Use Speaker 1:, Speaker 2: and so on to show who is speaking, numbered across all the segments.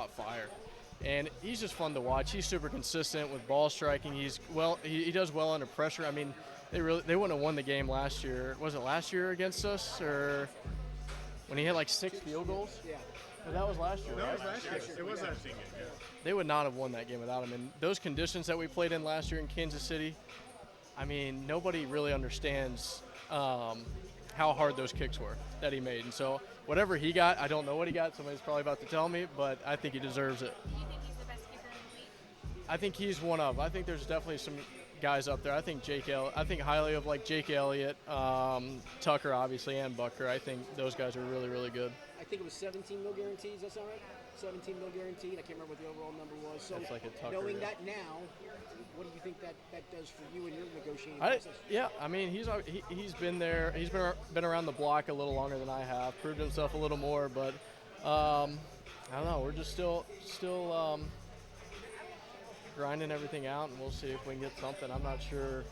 Speaker 1: caught fire. And he's just fun to watch. He's super consistent with ball striking. He does well under pressure. I mean, they wouldn't have won the game last year. Was it last year against us, or when he hit like 6 field goals?
Speaker 2: Yeah.
Speaker 1: But that was last year.
Speaker 3: That
Speaker 1: Right?
Speaker 3: was last year. It was last year. Yeah.
Speaker 1: They would not have won that game without him. And those conditions that we played in last year in Kansas City, I mean, nobody really understands how hard those kicks were that he made. And so whatever he got, I don't know what he got. Somebody's probably about to tell me, but I think he deserves it.
Speaker 4: Do you think he's the best kicker in the league?
Speaker 1: I think he's one of. I think there's definitely some guys up there. I think I think highly of like Jake Elliott, Tucker obviously, and Butker. I think those guys are really, really good.
Speaker 2: I think it was 17 mil guarantees. Does that sound right? 17 mil guaranteed. I can't remember what the overall number was. So
Speaker 1: That's like a Tucker,
Speaker 2: knowing
Speaker 1: yeah.
Speaker 2: that now, what do you think that does for you in your negotiating process?
Speaker 1: Yeah, I mean he's been there. He's been around the block a little longer than I have. Proved himself a little more, but I don't know. We're just still grinding everything out, and we'll see if we can get something. I'm not sure.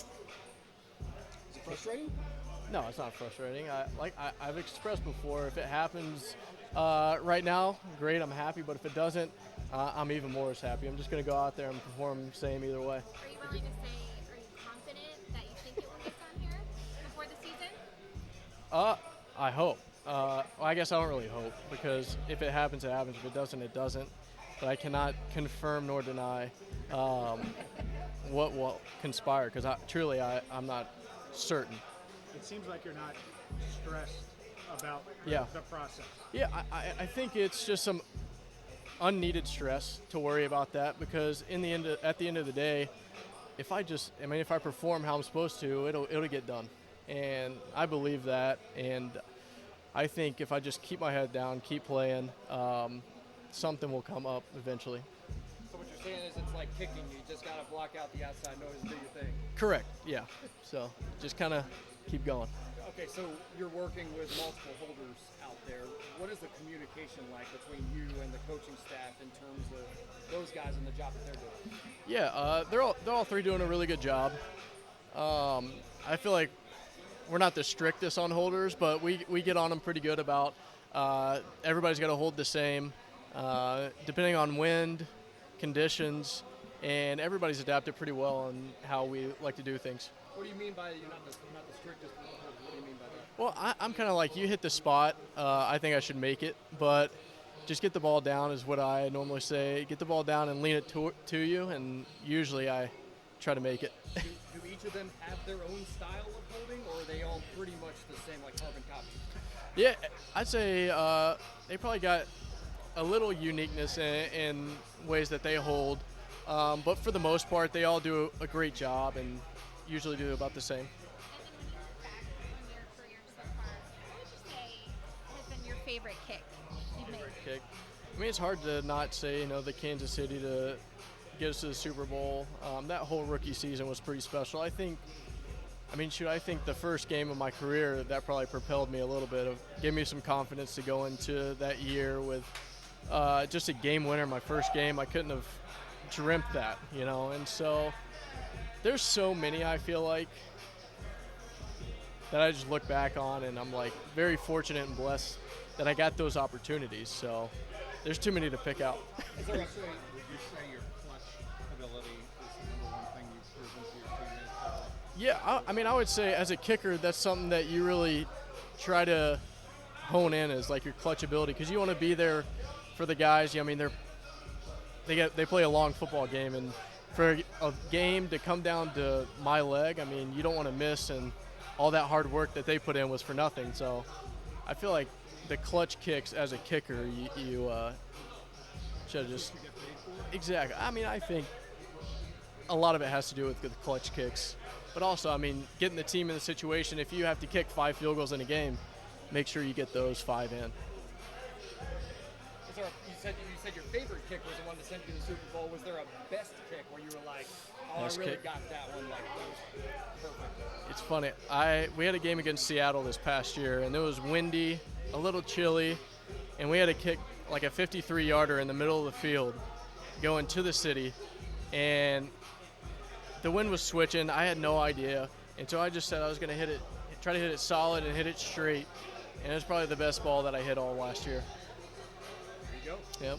Speaker 2: Is it frustrating?
Speaker 1: No, it's not frustrating. I've expressed before, if it happens right now, great, I'm happy. But if it doesn't, I'm even more as happy. I'm just going to go out there and perform same either way.
Speaker 4: Are you willing to say, are you confident that you think it will get done here before the season?
Speaker 1: I hope. Well, I guess I don't really hope, because if it happens, it happens. If it doesn't, it doesn't. But I cannot confirm nor deny what will conspire, because I'm not certain.
Speaker 3: It seems like you're not stressed about the process.
Speaker 1: Yeah, I think it's just some unneeded stress to worry about that, because at the end of the day, if I perform how I'm supposed to, it'll get done. And I believe that, and I think if I just keep my head down, keep playing, something will come up eventually.
Speaker 5: So what you're saying is it's like kicking. You just got to block out the outside noise and do your thing.
Speaker 1: Correct, yeah. So just kind of keep going.
Speaker 5: Okay, so you're working with multiple holders out there. What is the communication like between you and the coaching staff in terms of those guys and the job that they're doing?
Speaker 1: Yeah, they're all three doing a really good job. I feel like we're not the strictest on holders, but we get on them pretty good about everybody's got to hold the same, depending on wind, conditions, and everybody's adapted pretty well on how we like to do things.
Speaker 5: What do you mean by you're not the strictest? What do you mean by that?
Speaker 1: Well, I'm kind of like, you hit the spot, I think I should make it, but just get the ball down is what I normally say. Get the ball down and lean it to you, and usually I try to make it.
Speaker 5: Do each of them have their own style of holding, or are they all pretty much the same, like carbon copies?
Speaker 1: Yeah, I'd say they probably got a little uniqueness in ways that they hold, but for the most part, they all do a great job and usually do about the same.
Speaker 4: And then when you look back on your career so far, what would you say has been your favorite kick you've made?
Speaker 1: Kick. I mean, it's hard to not say, the Kansas City to get us to the Super Bowl. That whole rookie season was pretty special. I think the first game of my career, that probably propelled me a little bit, gave me some confidence to go into that year with just a game winner, my first game. I couldn't have dreamt that, and so there's so many, I feel like, that I just look back on, and I'm like very fortunate and blessed that I got those opportunities. So there's too many to pick out.
Speaker 3: Would you say your clutch ability is the number one thing you've proven to your teammates?
Speaker 1: Yeah, I would say as a kicker, that's something that you really try to hone in, is like your clutch ability, because you want to be there for the guys. They play a long football game, and for a game to come down to my leg, you don't want to miss, and all that hard work that they put in was for nothing. So I feel like the clutch kicks as a kicker, you should just exactly. I think a lot of it has to do with the clutch kicks, but also, getting the team in the situation. If you have to kick 5 field goals in a game, make sure you get those 5 in.
Speaker 5: You said your favorite kick was the one that sent you to the Super Bowl. Was there a best kick where you were like, oh,
Speaker 1: Best
Speaker 5: I really
Speaker 1: kick.
Speaker 5: got that one, like, that was perfect?
Speaker 1: It's funny. We had a game against Seattle this past year, and it was windy, a little chilly, and we had to kick like a 53-yarder in the middle of the field going to the city, and the wind was switching. I had no idea, and so I just said I was going to try to hit it solid and hit it straight, and it was probably the best ball that I hit all last year.
Speaker 5: There you go.
Speaker 1: Yep.